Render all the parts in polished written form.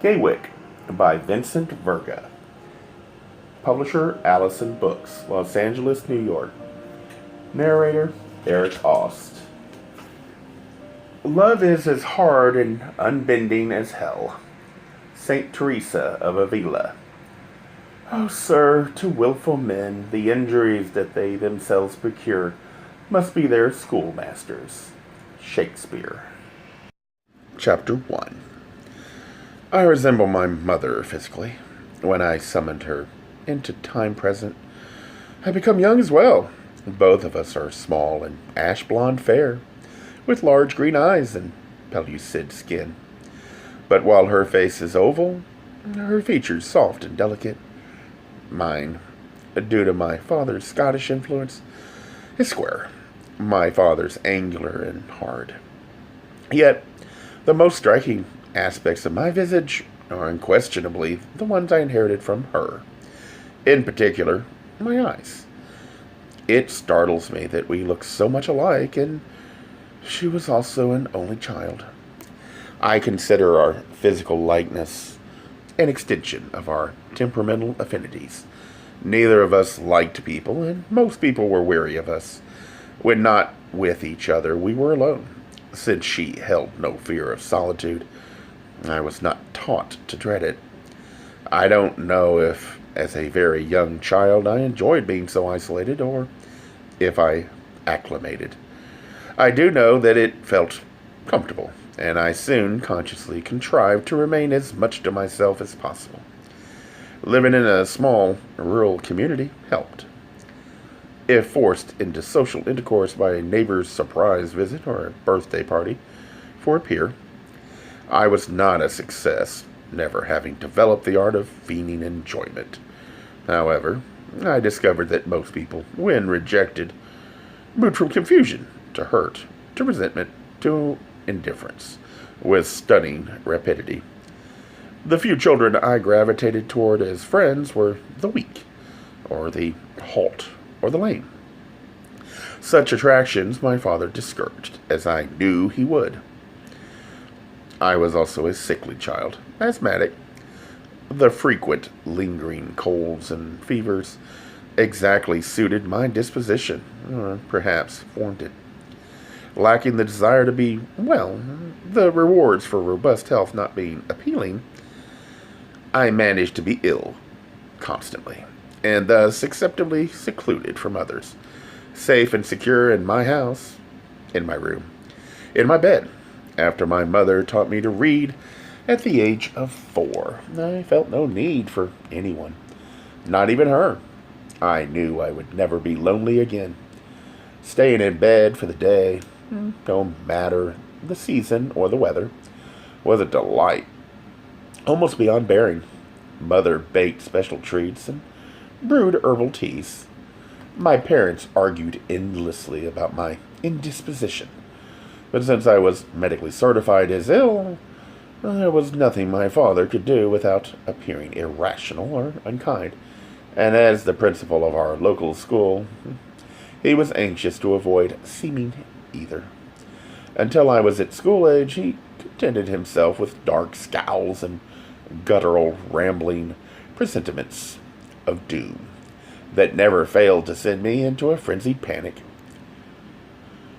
Gaywyck by Vincent Verga. Publisher Allison Books, Los Angeles, New York. Narrator Eric Aust. Love is as hard and unbending as hell. Saint Teresa of Avila. Oh, sir, to wilful men, the injuries that they themselves procure must be their schoolmasters. Shakespeare. Chapter 1. I resemble my mother physically. When I summoned her into time present, I become young as well. Both of us are small and ash-blonde fair, with large green eyes and pellucid skin. But while her face is oval, her features soft and delicate. Mine, due to my father's Scottish influence, is square. My father's angular and hard. Yet, the most striking aspects of my visage are unquestionably the ones I inherited from her. In particular, my eyes. It startles me that we look so much alike, and she was also an only child. I consider our physical likeness an extension of our temperamental affinities. Neither of us liked people, and most people were weary of us. When not with each other, we were alone. Since she held no fear of solitude, I was not taught to dread it. I don't know if, as a very young child, I enjoyed being so isolated, or if I acclimated. I do know that it felt comfortable, and I soon consciously contrived to remain as much to myself as possible. Living in a small, rural community helped. If forced into social intercourse by a neighbor's surprise visit or a birthday party for a peer, I was not a success, never having developed the art of feigning enjoyment. However, I discovered that most people, when rejected, moved from confusion to hurt, to resentment, to indifference, with stunning rapidity. The few children I gravitated toward as friends were the weak, or the halt, or the lame. Such attractions my father discouraged, as I knew he would. I was also a sickly child, asthmatic. The frequent lingering colds and fevers exactly suited my disposition, or perhaps formed it. Lacking the desire to be well, the rewards for robust health not being appealing, I managed to be ill constantly, and thus acceptably secluded from others, safe and secure in my house, in my room, in my bed. After my mother taught me to read at the age of 4, I felt no need for anyone, not even her. I knew I would never be lonely again. Staying in bed for the day, no matter the season or the weather, was a delight, almost beyond bearing. Mother baked special treats and brewed herbal teas. My parents argued endlessly about my indisposition, but since I was medically certified as ill, there was nothing my father could do without appearing irrational or unkind, and as the principal of our local school, he was anxious to avoid seeming either. Until I was at school age, he contented himself with dark scowls and guttural, rambling presentiments of doom that never failed to send me into a frenzied panic.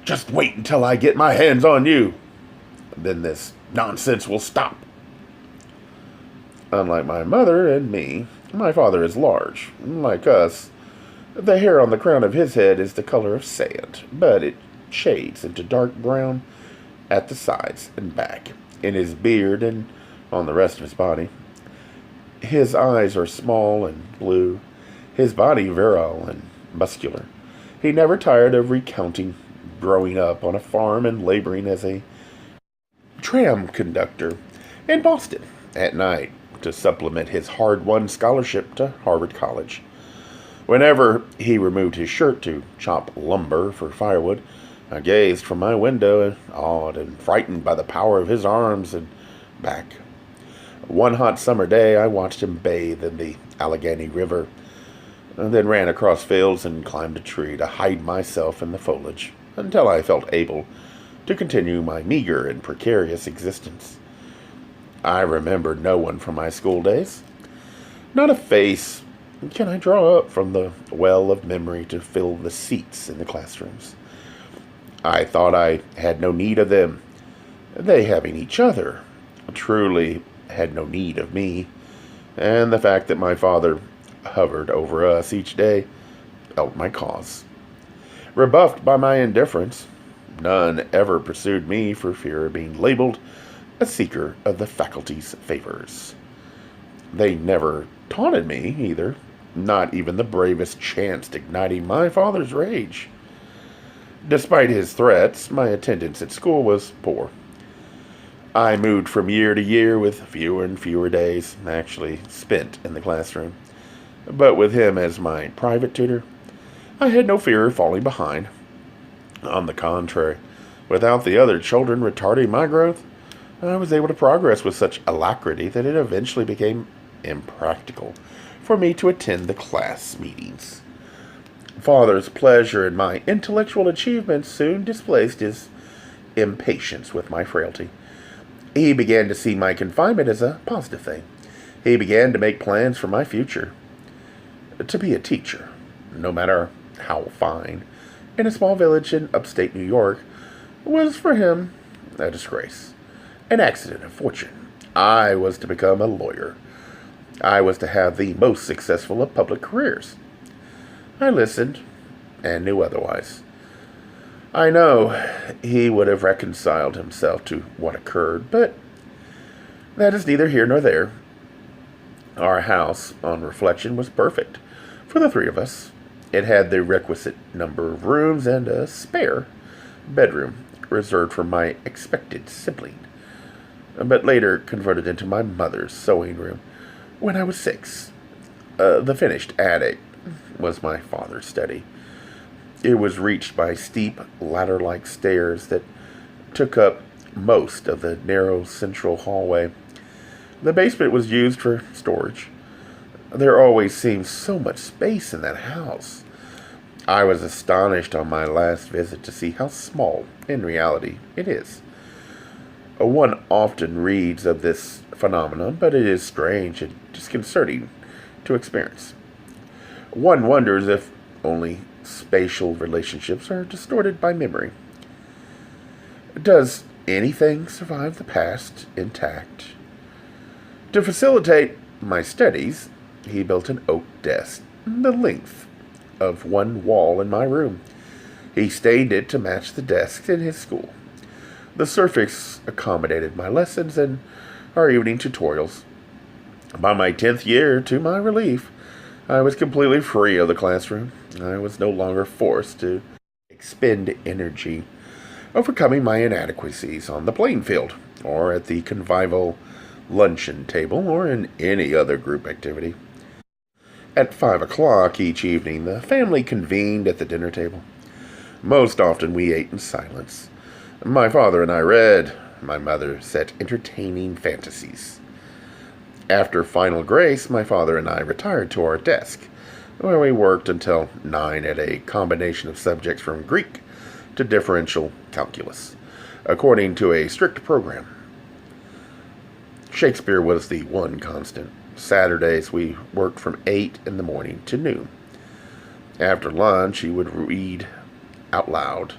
"Just wait until I get my hands on you. Then this nonsense will stop." Unlike my mother and me, my father is large. Like us, the hair on the crown of his head is the color of sand, but it shades into dark brown at the sides and back, in his beard and on the rest of his body. His eyes are small and blue, his body virile and muscular. He never tired of recounting growing up on a farm and laboring as a tram conductor in Boston at night to supplement his hard-won scholarship to Harvard College. Whenever he removed his shirt to chop lumber for firewood, I gazed from my window, awed and frightened by the power of his arms and back. One hot summer day, I watched him bathe in the Allegheny River, and then ran across fields and climbed a tree to hide myself in the foliage, until I felt able to continue my meager and precarious existence. I remembered no one from my school days. Not a face can I draw up from the well of memory to fill the seats in the classrooms. I thought I had no need of them. They, having each other, truly had no need of me. And the fact that my father hovered over us each day helped my cause. Rebuffed by my indifference, none ever pursued me for fear of being labeled a seeker of the faculty's favors. They never taunted me, either, not even the bravest chance igniting my father's rage. Despite his threats, my attendance at school was poor. I moved from year to year with fewer and fewer days actually spent in the classroom. But with him as my private tutor, I had no fear of falling behind. On the contrary, without the other children retarding my growth, I was able to progress with such alacrity that it eventually became impractical for me to attend the class meetings. Father's pleasure in my intellectual achievements soon displaced his impatience with my frailty. He began to see my confinement as a positive thing. He began to make plans for my future. To be a teacher, no matter how fine, in a small village in upstate New York, was for him a disgrace, an accident of fortune. I was to become a lawyer. I was to have the most successful of public careers. I listened and knew otherwise. I know he would have reconciled himself to what occurred, but that is neither here nor there. Our house, on reflection, was perfect for the three of us. It had the requisite number of rooms and a spare bedroom reserved for my expected sibling, but later converted into my mother's sewing room when I was 6. The finished attic was my father's study. It was reached by steep ladder-like stairs that took up most of the narrow central hallway. The basement was used for storage. There always seemed so much space in that house. I was astonished on my last visit to see how small, in reality, it is. One often reads of this phenomenon, but it is strange and disconcerting to experience. One wonders if only spatial relationships are distorted by memory. Does anything survive the past intact? To facilitate my studies, he built an oak desk the length of one wall in my room. He stained it to match the desks in his school. The surface accommodated my lessons and our evening tutorials. By my 10th year, to my relief, I was completely free of the classroom. I was no longer forced to expend energy overcoming my inadequacies on the playing field, or at the convivial luncheon table, or in any other group activity. At 5 o'clock each evening, the family convened at the dinner table. Most often we ate in silence. My father and I read. My mother set entertaining fantasies. After final grace, my father and I retired to our desk, where we worked until 9 at a combination of subjects from Greek to differential calculus, according to a strict program. Shakespeare was the one constant. Saturdays we worked from 8 in the morning to noon. After lunch, he would read out loud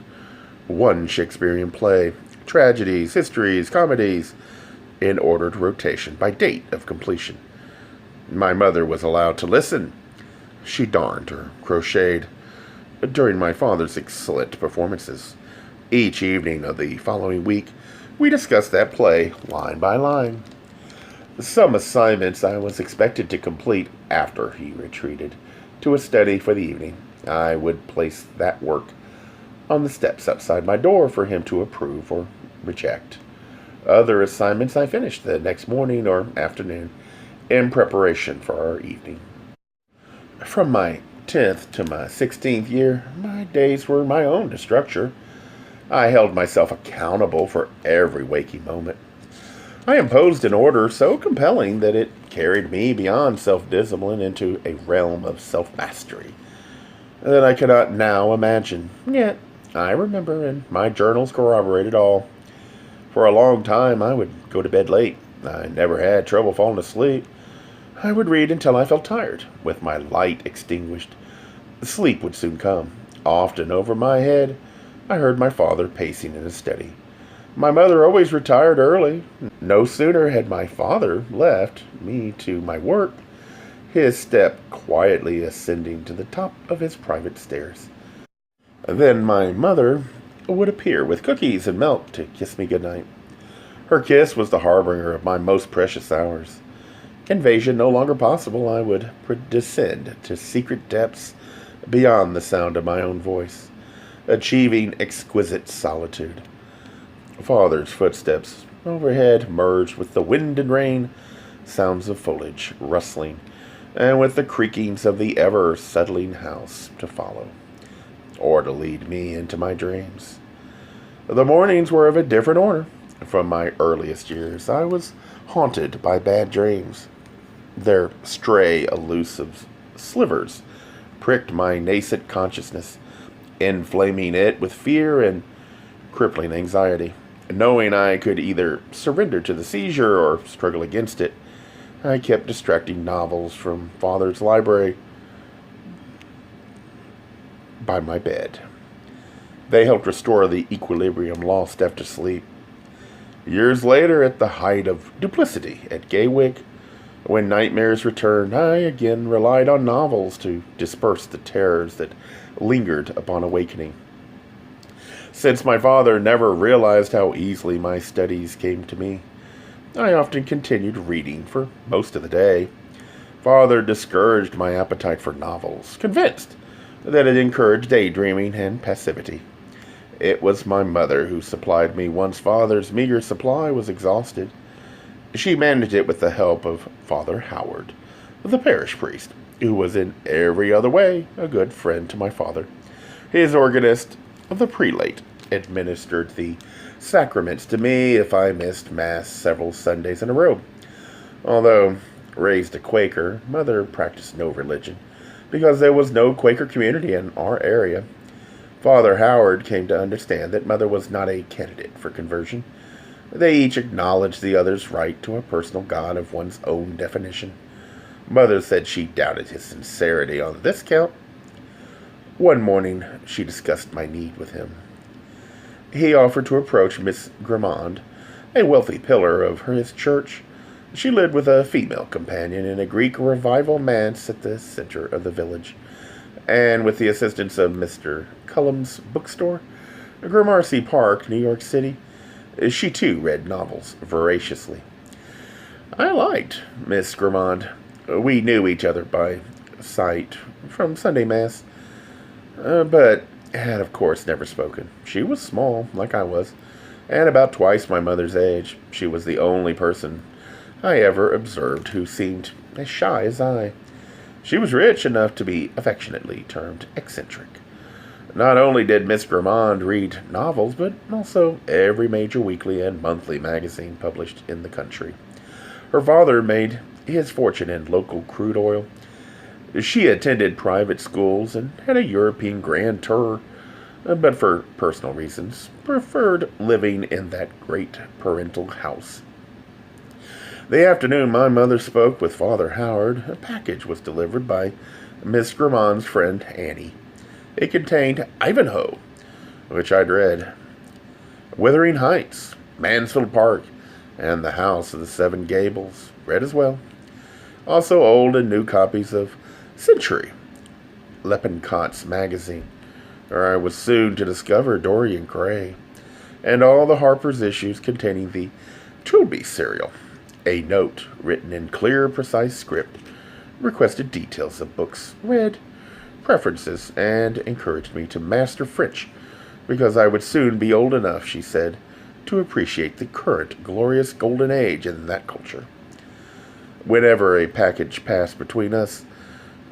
one Shakespearean play, tragedies, histories, comedies, in ordered rotation by date of completion. My mother was allowed to listen. She darned or crocheted during my father's excellent performances. Each evening of the following week, we discussed that play line by line. Some assignments I was expected to complete after he retreated to a study for the evening. I would place that work on the steps outside my door for him to approve or reject. Other assignments I finished the next morning or afternoon in preparation for our evening. From my 10th to my 16th year, my days were my own to structure. I held myself accountable for every waking moment. I imposed an order so compelling that it carried me beyond self-discipline into a realm of self-mastery that I cannot now imagine. Yet, I remember, and my journals corroborate it all. For a long time, I would go to bed late, I never had trouble falling asleep. I would read until I felt tired, with my light extinguished. Sleep would soon come. Often over my head, I heard my father pacing in his study. My mother always retired early. No sooner had my father left me to my work, his step quietly ascending to the top of his private stairs. Then my mother would appear with cookies and milk to kiss me goodnight. Her kiss was the harbinger of my most precious hours. Invasion no longer possible, I would descend to secret depths beyond the sound of my own voice, achieving exquisite solitude. Father's footsteps overhead merged with the wind and rain, sounds of foliage rustling, and with the creakings of the ever-settling house to follow, or to lead me into my dreams. The mornings were of a different order. From my earliest years, I was haunted by bad dreams. Their stray, elusive slivers pricked my nascent consciousness, inflaming it with fear and crippling anxiety. Knowing I could either surrender to the seizure or struggle against it, I kept distracting novels from Father's library by my bed. They helped restore the equilibrium lost after sleep. Years later, at the height of duplicity at Gaywyck, when nightmares returned, I again relied on novels to disperse the terrors that lingered upon awakening. Since my father never realized how easily my studies came to me, I often continued reading for most of the day. Father discouraged my appetite for novels, convinced that it encouraged daydreaming and passivity. It was my mother who supplied me once Father's meager supply was exhausted. She managed it with the help of Father Howard, the parish priest, who was in every other way a good friend to my father. His organist, the prelate, administered the sacraments to me if I missed Mass several Sundays in a row. Although raised a Quaker, Mother practiced no religion, because there was no Quaker community in our area. Father Howard came to understand that Mother was not a candidate for conversion. They each acknowledged the other's right to a personal God of one's own definition. Mother said she doubted his sincerity on this count. One morning, she discussed my need with him. He offered to approach Miss Grimond, a wealthy pillar of his church. She lived with a female companion in a Greek revival manse at the center of the village, and with the assistance of Mr. Cullum's bookstore, Gramercy Park, New York City, she too read novels voraciously. I liked Miss Grimond. We knew each other by sight from Sunday Mass, but had, of course, never spoken. She was small, like I was, and about twice my mother's age. She was the only person I ever observed who seemed as shy as I. She was rich enough to be affectionately termed eccentric. Not only did Miss Grimond read novels, but also every major weekly and monthly magazine published in the country. Her father made his fortune in local crude oil. She attended private schools and had a European grand tour, but for personal reasons, preferred living in that great parental house. The afternoon my mother spoke with Father Howard, a package was delivered by Miss Grimond's friend Annie. It contained Ivanhoe, which I'd read, Wuthering Heights, Mansfield Park, and The House of the Seven Gables, read as well. Also old and new copies of Century, Lippincot's magazine, where I was soon to discover Dorian Gray, and all the Harper's issues containing the Trilby serial. A note, written in clear, precise script, requested details of books read, preferences, and encouraged me to master French, because I would soon be old enough, she said, to appreciate the current glorious golden age in that culture. Whenever a package passed between us,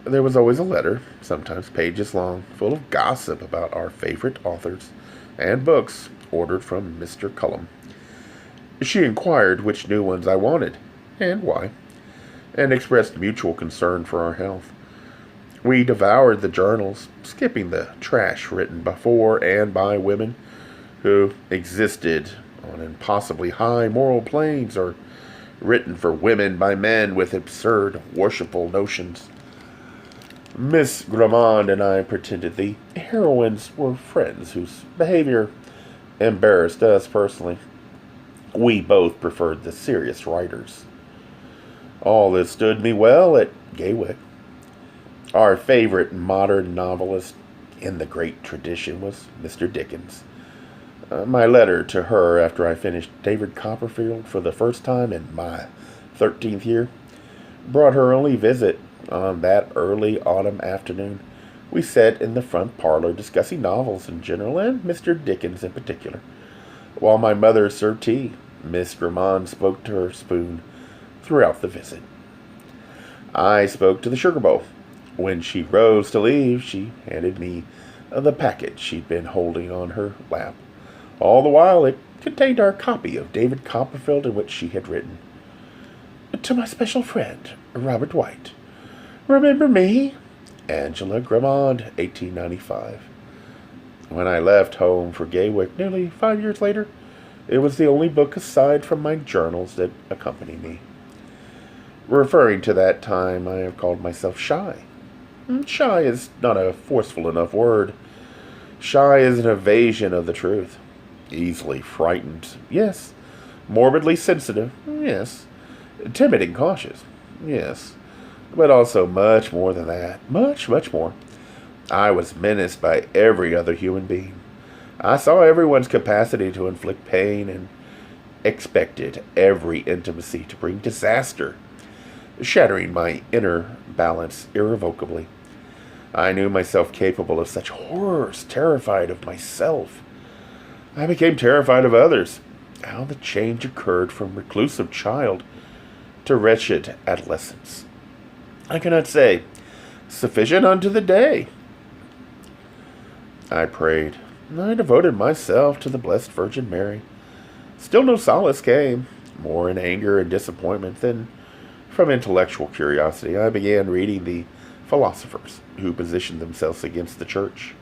there was always a letter, sometimes pages long, full of gossip about our favorite authors and books ordered from Mr. Cullum. She inquired which new ones I wanted, and why, and expressed mutual concern for our health. We devoured the journals, skipping the trash written before and by women who existed on impossibly high moral planes or written for women by men with absurd, worshipful notions. Miss Grammond and I pretended the heroines were friends whose behavior embarrassed us personally. We both preferred the serious writers. All this stood me well at Gaywyck. Our favorite modern novelist in the great tradition was Mr. Dickens. My letter to her after I finished David Copperfield for the first time in my 13th year brought her only visit. On that early autumn afternoon, we sat in the front parlor discussing novels in general and Mr. Dickens in particular. While my mother served tea, Miss Grammond spoke to her spoon throughout the visit. I spoke to the sugar bowl. When she rose to leave, she handed me the packet she'd been holding on her lap. All the while, it contained our copy of David Copperfield, in which she had written, "To my special friend, Robert Whyte. Remember me? Angela Grammond, 1895. When I left home for Gaywyck nearly 5 years later, it was the only book aside from my journals that accompanied me. Referring to that time, I have called myself shy. Shy is not a forceful enough word. Shy is an evasion of the truth. Easily frightened, yes. Morbidly sensitive, yes. Timid and cautious, yes. But also much more than that. Much, much more. I was menaced by every other human being. I saw everyone's capacity to inflict pain and expected every intimacy to bring disaster, shattering my inner balance irrevocably. I knew myself capable of such horrors, terrified of myself. I became terrified of others. How the change occurred from reclusive child to wretched adolescence, I cannot say. Sufficient unto the day. I prayed. I devoted myself to the Blessed Virgin Mary. Still no solace came, more in anger and disappointment than from intellectual curiosity. I began reading the philosophers who positioned themselves against the Church.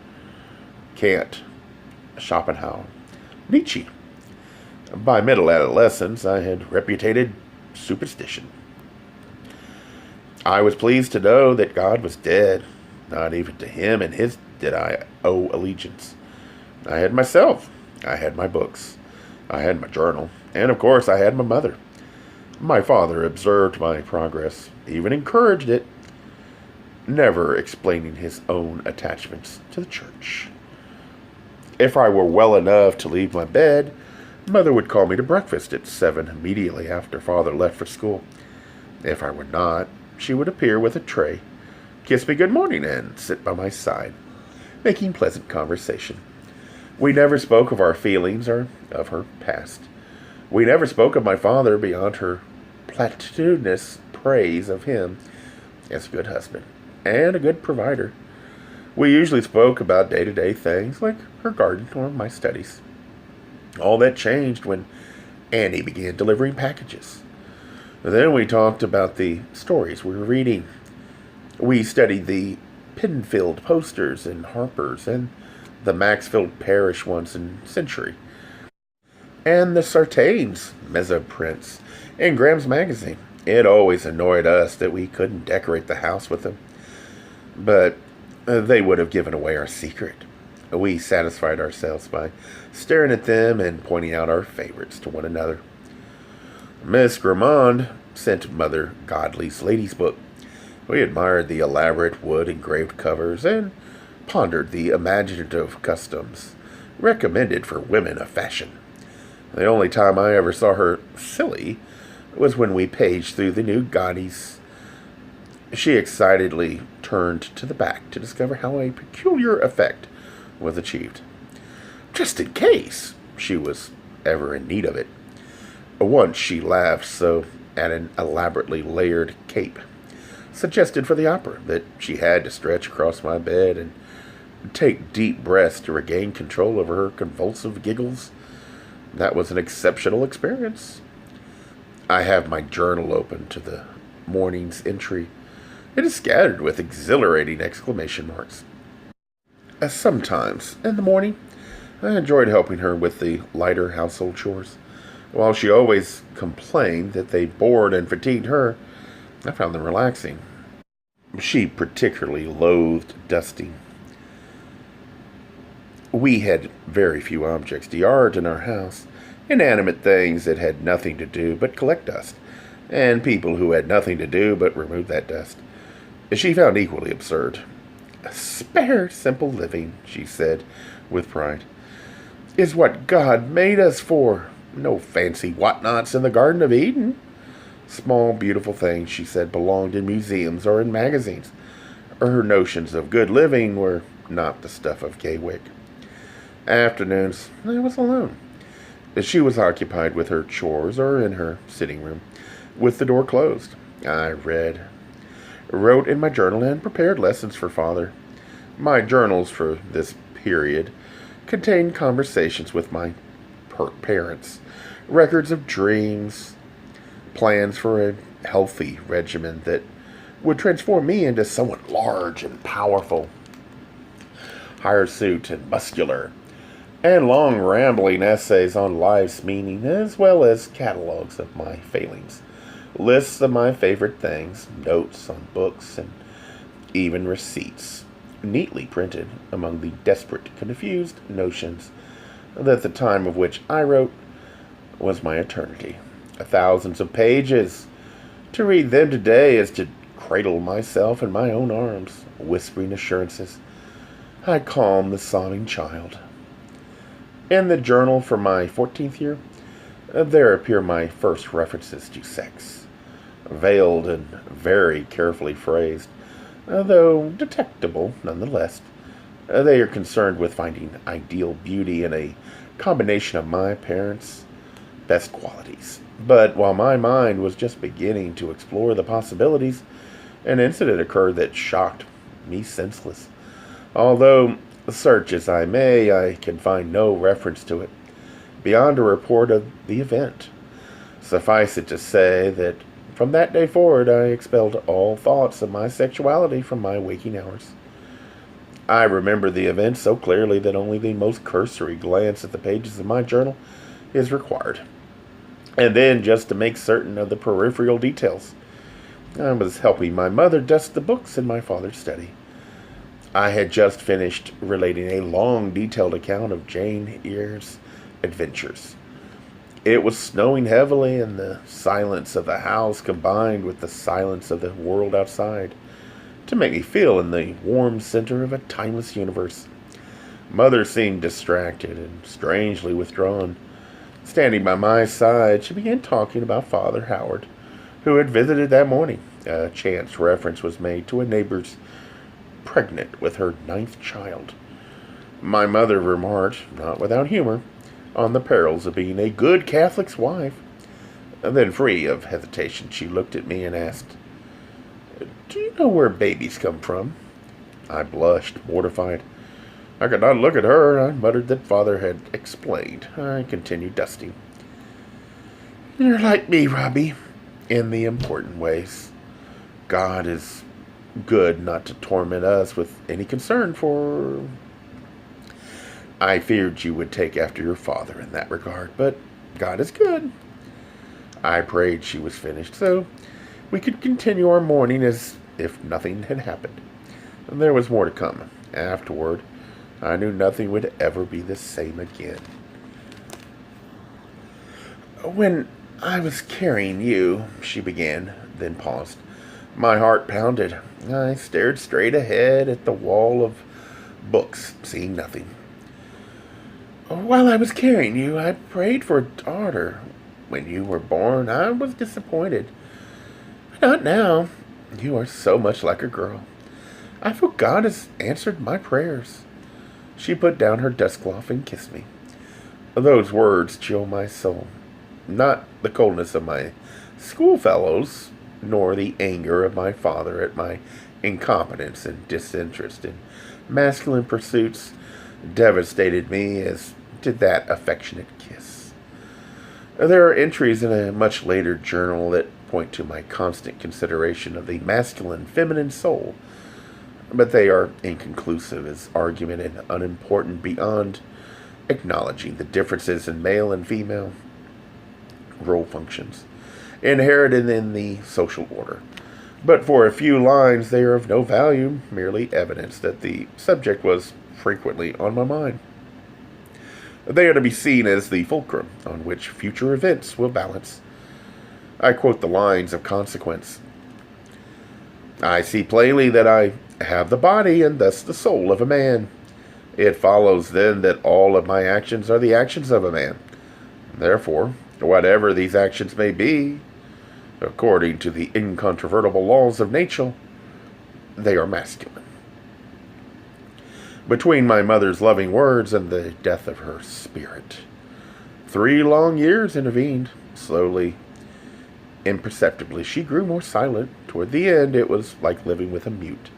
Kant, Schopenhauer, Nietzsche. By middle adolescence, I had repudiated superstition. I was pleased to know that God was dead. Not even to him and his did I owe allegiance. I had myself. I had my books. I had my journal. And, of course, I had my mother. My father observed my progress, even encouraged it, never explaining his own attachments to the Church. If I were well enough to leave my bed, Mother would call me to breakfast at 7 immediately after Father left for school. If I were not, she would appear with a tray, kiss me good morning, and sit by my side, making pleasant conversation. We never spoke of our feelings or of her past. We never spoke of my father beyond her platitudinous praise of him as a good husband and a good provider. We usually spoke about day-to-day things like her garden or my studies. All that changed when Annie began delivering packages. Then we talked about the stories we were reading. We studied the Penfield posters in Harper's and the Maxfield Parrish ones in Century, and the Sartain's mesoprints in Graham's magazine. It always annoyed us that we couldn't decorate the house with them, but they would have given away our secret. We satisfied ourselves by staring at them and pointing out our favorites to one another. Miss Grammond sent Mother Godley's Lady's Book. We admired the elaborate wood-engraved covers and pondered the imaginative customs recommended for women of fashion. The only time I ever saw her silly was when we paged through the new Gaudis. She excitedly turned to the back to discover how a peculiar effect was achieved. Just in case she was ever in need of it. Once she laughed so at an elaborately layered cape suggested for the opera that she had to stretch across my bed and take deep breaths to regain control over her convulsive giggles. That was an exceptional experience. I have my journal open to the morning's entry. It is scattered with exhilarating exclamation marks. Sometimes, in the morning, I enjoyed helping her with the lighter household chores. While she always complained that they bored and fatigued her, I found them relaxing. She particularly loathed dusting. We had very few objects de art in our house, inanimate things that had nothing to do but collect dust, and people who had nothing to do but remove that dust. She found equally absurd. Spare, simple living, she said with pride, is what God made us for. No fancy whatnots in the Garden of Eden. Small, beautiful things, she said, belonged in museums or in magazines. Her notions of good living were not the stuff of Gaywyck. Afternoons, I was alone. She was occupied with her chores or in her sitting room, with the door closed. I read, wrote in my journal, and prepared lessons for Father. My journals for this period contained conversations with my parents, records of dreams, plans for a healthy regimen that would transform me into someone large and powerful, hirsute and muscular, and long rambling essays on life's meaning, as well as catalogs of my failings, lists of my favorite things, notes on books, and even receipts, neatly printed among the desperate, confused notions that the time of which I wrote was my eternity. Thousands of pages. To read them today is to cradle myself in my own arms, whispering assurances. I calm the sobbing child. In the journal for my 14th year, there appear my first references to sex, veiled and very carefully phrased, though detectable nonetheless. They are concerned with finding ideal beauty in a combination of my parents' best qualities. But while my mind was just beginning to explore the possibilities, an incident occurred that shocked me senseless. Although search as I may, I can find no reference to it, beyond a report of the event. Suffice it to say that from that day forward I expelled all thoughts of my sexuality from my waking hours. I remember the event so clearly that only the most cursory glance at the pages of my journal is required, and then just to make certain of the peripheral details. I was helping my mother dust the books in my father's study. I had just finished relating a long, detailed account of Jane Eyre's adventures. It was snowing heavily, and the silence of the house combined with the silence of the world outside to make me feel in the warm center of a timeless universe. Mother seemed distracted and strangely withdrawn. Standing by my side, she began talking about Father Howard, who had visited that morning. A chance reference was made to a neighbor's pregnant with her 9th child. My mother remarked, not without humor, on the perils of being a good Catholic's wife. Then, free of hesitation, she looked at me and asked, "Do you know where babies come from?" I blushed, mortified. I could not look at her. I muttered that Father had explained. I continued dusting. "You're like me, Robbie, in the important ways. God is good not to torment us with any concern for... I feared you would take after your father in that regard, but God is good." I prayed she was finished, so we could continue our morning as if nothing had happened. There was more to come. Afterward, I knew nothing would ever be the same again. "When I was carrying you," she began, then paused. My heart pounded. I stared straight ahead at the wall of books, seeing nothing. "While I was carrying you, I prayed for a daughter. When you were born, I was disappointed. Not now. You are so much like a girl. I feel God has answered my prayers." She put down her dustcloth and kissed me. Those words chill my soul. Not the coldness of my schoolfellows, nor the anger of my father at my incompetence and disinterest in masculine pursuits devastated me as did that affectionate kiss. There are entries in a much later journal that point to my constant consideration of the masculine-feminine soul, but they are inconclusive as argument and unimportant beyond acknowledging the differences in male and female. role functions, inherited in the social order. But for a few lines, they are of no value, merely evidence that the subject was frequently on my mind. They are to be seen as the fulcrum on which future events will balance. I quote the lines of consequence. I see plainly that I have the body and thus the soul of a man. It follows then that all of my actions are the actions of a man. Therefore, whatever these actions may be, according to the incontrovertible laws of nature, they are masculine. Between my mother's loving words and the death of her spirit, 3 long years intervened. Slowly, imperceptibly, she grew more silent. Toward the end, it was like living with a mute,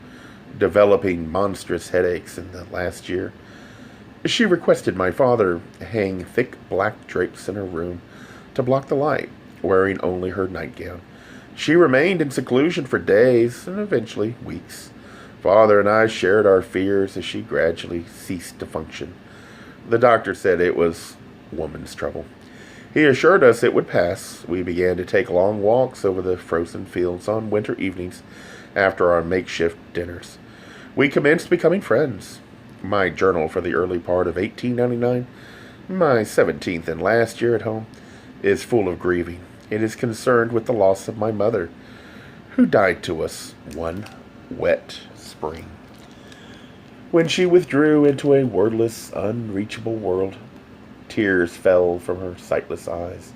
developing monstrous headaches in the last year. She requested my father hang thick black drapes in her room to block the light, wearing only her nightgown. She remained in seclusion for days and eventually weeks. Father and I shared our fears as she gradually ceased to function. The doctor said it was woman's trouble. He assured us it would pass. We began to take long walks over the frozen fields on winter evenings after our makeshift dinners. We commenced becoming friends. My journal for the early part of 1899, my 17th and last year at home, is full of grieving. It is concerned with the loss of my mother, who died to us one wet spring, when she withdrew into a wordless, unreachable world. Tears fell from her sightless eyes,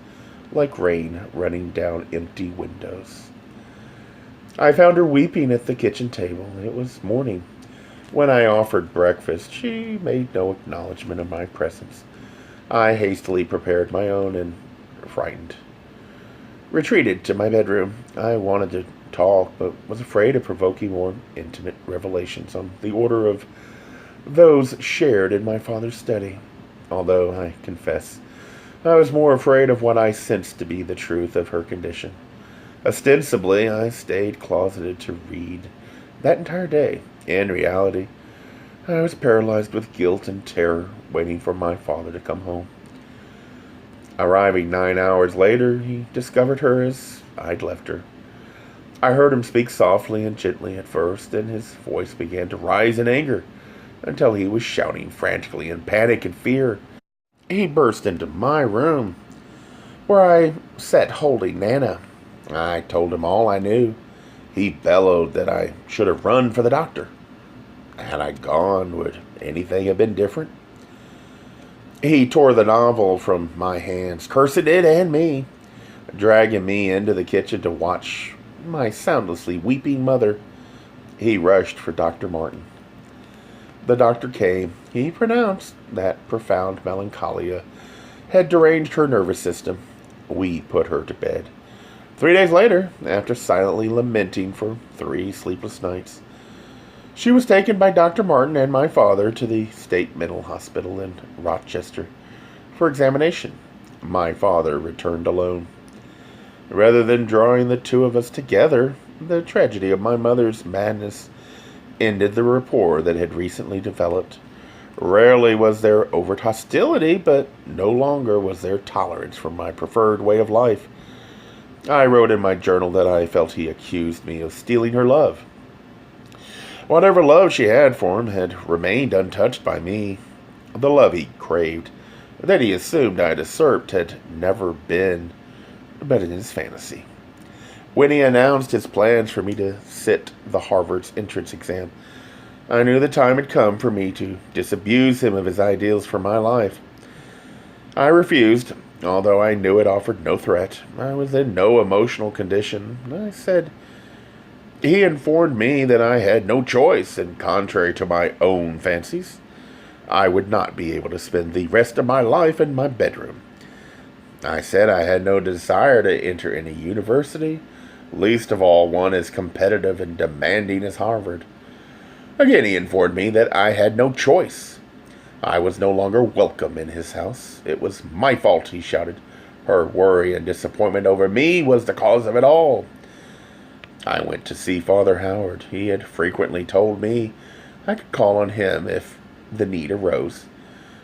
like rain running down empty windows. I found her weeping at the kitchen table. It was morning. When I offered breakfast, she made no acknowledgment of my presence. I hastily prepared my own and, frightened, retreated to my bedroom. I wanted to talk, but was afraid of provoking more intimate revelations on the order of those shared in my father's study. Although, I confess, I was more afraid of what I sensed to be the truth of her condition. Ostensibly, I stayed closeted to read that entire day. In reality, I was paralyzed with guilt and terror, waiting for my father to come home. Arriving 9 hours later, he discovered her as I'd left her. I heard him speak softly and gently at first, and his voice began to rise in anger until he was shouting frantically in panic and fear. He burst into my room, where I sat holding Nana. I told him all I knew. He bellowed that I should have run for the doctor. Had I gone, would anything have been different? He tore the novel from my hands, cursing it and me, dragging me into the kitchen to watch my soundlessly weeping mother. He rushed for Dr. Martin. The doctor came. He pronounced that profound melancholia had deranged her nervous system. We put her to bed. 3 days later, after silently lamenting for 3 sleepless nights, she was taken by Dr. Martin and my father to the State Mental Hospital in Rochester for examination. My father returned alone. Rather than drawing the two of us together, the tragedy of my mother's madness ended the rapport that had recently developed. Rarely was there overt hostility, but no longer was there tolerance for my preferred way of life. I wrote in my journal that I felt he accused me of stealing her love. Whatever love she had for him had remained untouched by me. The love he craved, that he assumed I had usurped, had never been but in his fantasy. When he announced his plans for me to sit the Harvard's entrance exam, I knew the time had come for me to disabuse him of his ideals for my life. I refused, although I knew it offered no threat. I was in no emotional condition. I said, he informed me that I had no choice, and contrary to my own fancies, I would not be able to spend the rest of my life in my bedroom. I said I had no desire to enter any university, least of all one as competitive and demanding as Harvard. Again, he informed me that I had no choice. I was no longer welcome in his house. It was my fault, he shouted. Her worry and disappointment over me was the cause of it all. I went to see Father Howard. He had frequently told me I could call on him if the need arose.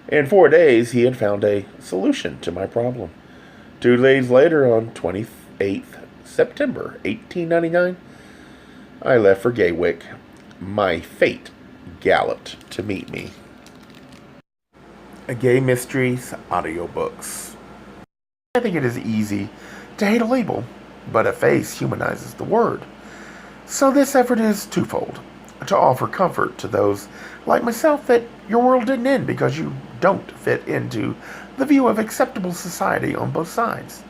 In 4 days, he had found a solution to my problem. 2 days later, on 28th September 1899, I left for Gaywyck. My fate galloped to meet me. Gay Mysteries audiobooks. I think it is easy to hate a label, but a face humanizes the word. So this effort is twofold: to offer comfort to those like myself that your world didn't end because you don't fit into the view of acceptable society on both sides,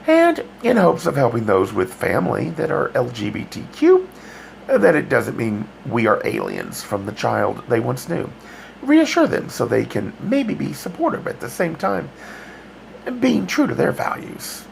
and in hopes of helping those with family that are LGBTQ, that it doesn't mean we are aliens from the child they once knew. Reassure them so they can maybe be supportive at the same time, being true to their values.